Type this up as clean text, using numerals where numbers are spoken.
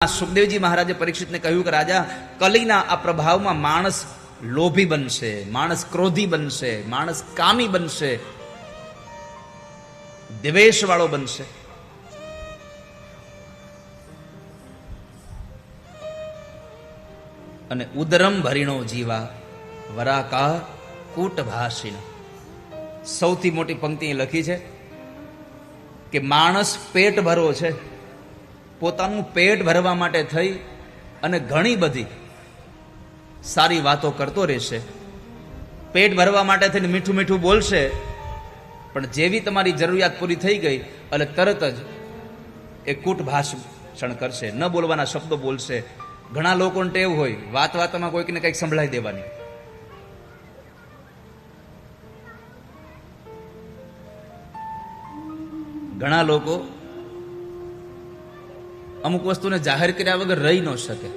સુખદેવજી મહારાજે પરીક્ષિતને કહ્યું કે રાજા, કલીના આ પ્રભાવમાં માણસ લોભી બનશે, માણસ ક્રોધી બનશે, માણસ કામી બનશે, દ્વેષવાળો બનશે. અને ઉદરમ ભરીણો જીવા વરાકા કૂટ ભાષિણ. સૌથી મોટી પંક્તિ લખી છે કે માણસ પેટ ભરો છે, પોતાનું પેટ ભરવા માટે થઈ અને ઘણી બધી સારી વાતો કરતો રહેશે, પેટ ભરવા માટે થઈને મીઠું મીઠું બોલશે, પણ જેવી તમારી જરૂરિયાત પૂરી થઈ ગઈ એટલે તરત જ એ કૂટ ભાષણ કરશે, ન બોલવાના શબ્દો બોલશે. ઘણા લોકોને ટેવ હોય વાત વાતમાં કોઈકને કંઈક સંભળાઈ દેવાની. ઘણા લોકો અમુક વસ્તુને જાહેર કર્યા વગર રહી ન શકે.